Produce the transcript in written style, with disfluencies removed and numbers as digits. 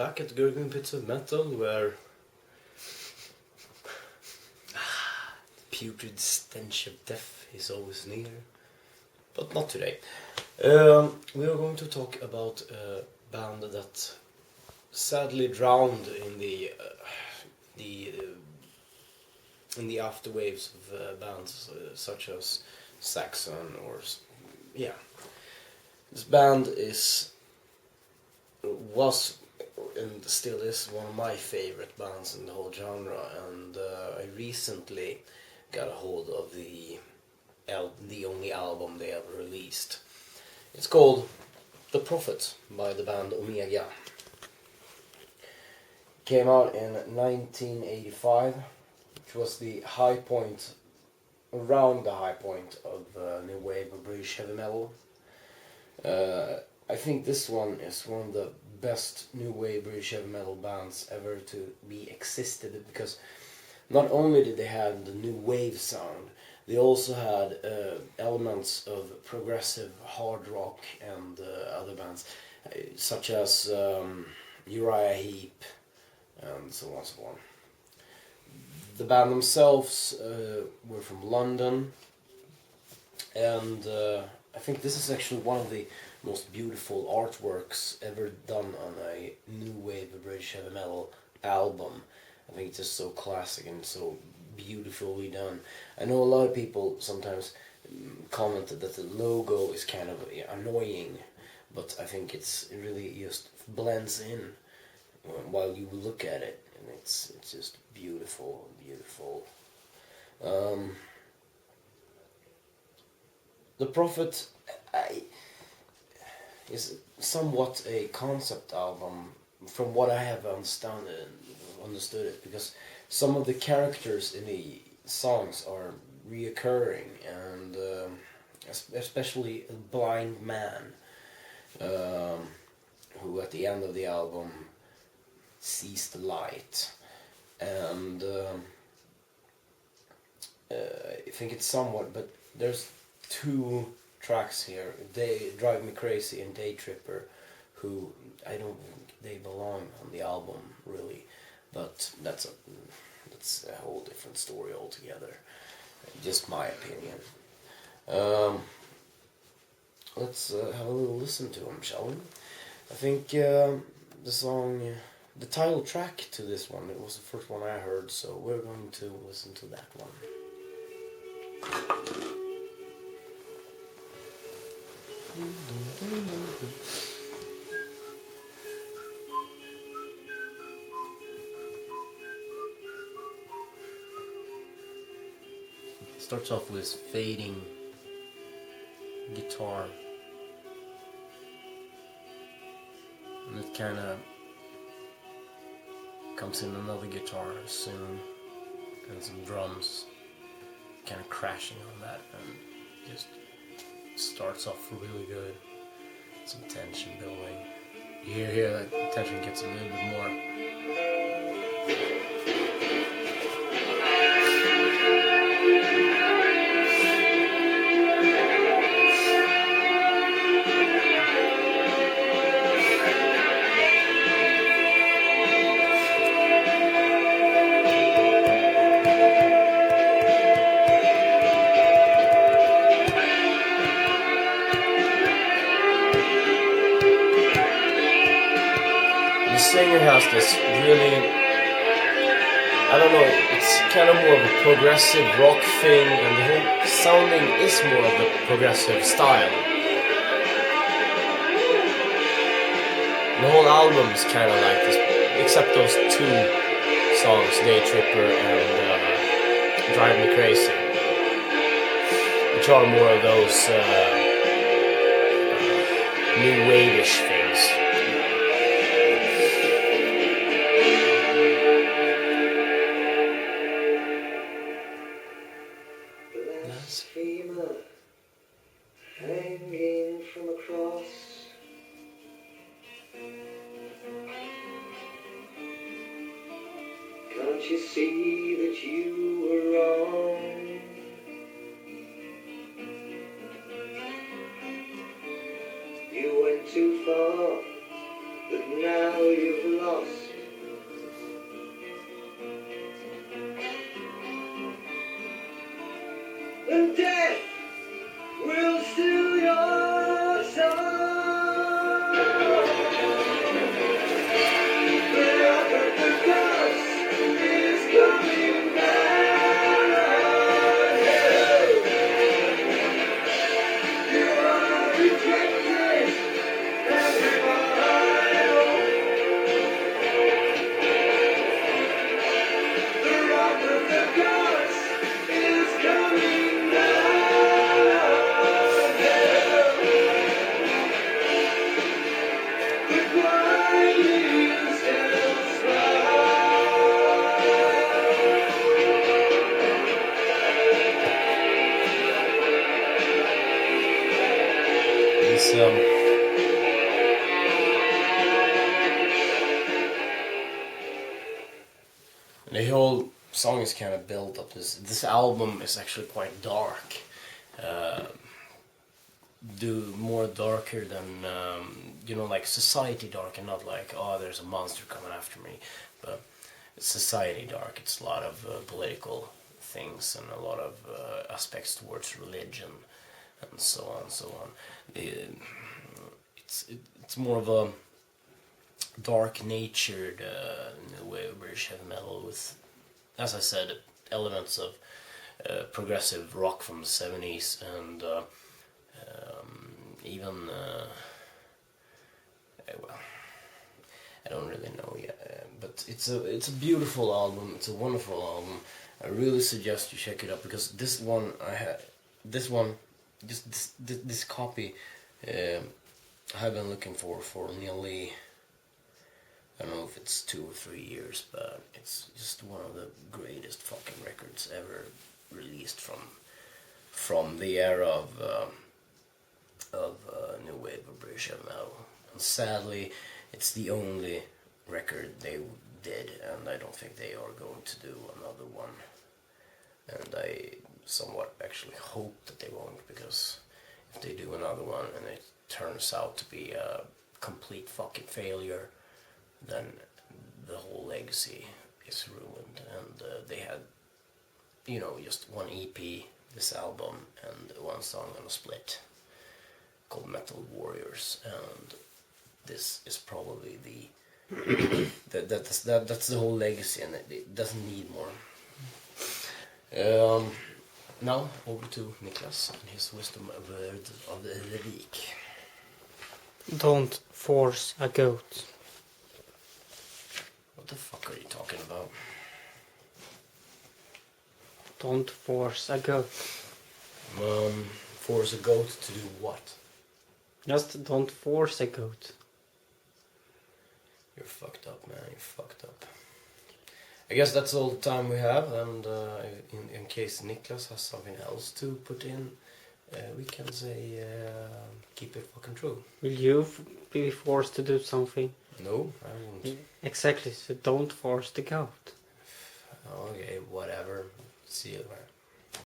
back at Gurgling Pits of Metal, where the putrid stench of death is always near. But not today. We are going to talk about a band that sadly drowned in the afterwaves of bands such as Saxon or yeah. This band was and still is one of my favorite bands in the whole genre, and I recently got a hold of the only album they ever released. It's called The Prophet by the band Omega. Came out in 1985, which was the high point, around the high point of new wave of British heavy metal. I think this one is one of the best new wave British heavy metal bands ever to be existed, because not only did they have the new wave sound, they also had elements of progressive hard rock and other bands, such as Uriah Heep and so on and so on. The band themselves were from London, and I think this is actually one of the most beautiful artworks ever done on a new wave of British heavy metal album. I think it's just so classic and so beautifully done. I know a lot of people sometimes commented that the logo is kind of annoying, but I think it really just blends in while you look at it, and it's just beautiful. The Prophet is somewhat a concept album from what I have understood it, because some of the characters in the songs are reoccurring, and especially a blind man who at the end of the album sees the light, and I think it's somewhat, but there's two tracks here, They Drive Me Crazy and Day Tripper, who I don't think they belong on the album really, but that's a whole different story altogether. Just my opinion. Let's have a little listen to them, shall we? I think the title track to this one, it was the first one I heard, so we're going to listen to that one. Starts off with this fading guitar, and it kind of comes in another guitar soon, and some drums kind of crashing on that, and just starts off really good. Some tension building. You hear here that tension gets a little bit more. The singer has this really, I don't know, it's kind of more of a progressive rock thing, and the whole sounding is more of the progressive style. The whole album is kind of like this, except those two songs, Day Tripper and Drive Me Crazy, which are more of those new wave-ish things. Blasphemer hanging from a cross, can't you see that you were wrong? You went too far, but now you've lost and death will still your song. The wrath of the gods is coming down. You are rejected, everyone. The wrath of the gods is coming down. The grinding still This the whole song is kind of built up. This album is actually quite dark. Do more darker than like society dark, and not like, oh, there's a monster coming after me, but it's society dark. It's a lot of political things and a lot of aspects towards religion and so on and so on. It's more of a dark natured new wave British heavy metal with, as I said, elements of progressive rock from the 70s and even well, I don't really know yet, but it's a beautiful album. It's a wonderful album. I really suggest you check it out, because this one this copy I've been looking for nearly, I don't know if it's 2 or 3 years, but it's just one of the greatest fucking records ever released from the era of new wave of British heavy metal. And sadly, it's the only record they did, and I don't think they are going to do another one. And I somewhat actually hope that they won't, because if they do another one and it turns out to be a complete fucking failure, then the whole legacy is ruined. And they had, just one EP, this album, and one song on a split called Metal Warriors, and this is probably the that's the whole legacy, and it doesn't need more. Now over to Niklas and his wisdom word of the week. Don't force a goat. What the fuck are you talking about? Don't force a goat. Force a goat to do what? Just don't force a goat. You're fucked up, man. You're fucked up. I guess that's all the time we have, and in case Niklas has something else to put in, we can say keep it fucking true. Will you be forced to do something? No, I won't. Exactly, so don't force the goat. Okay, whatever. See you later.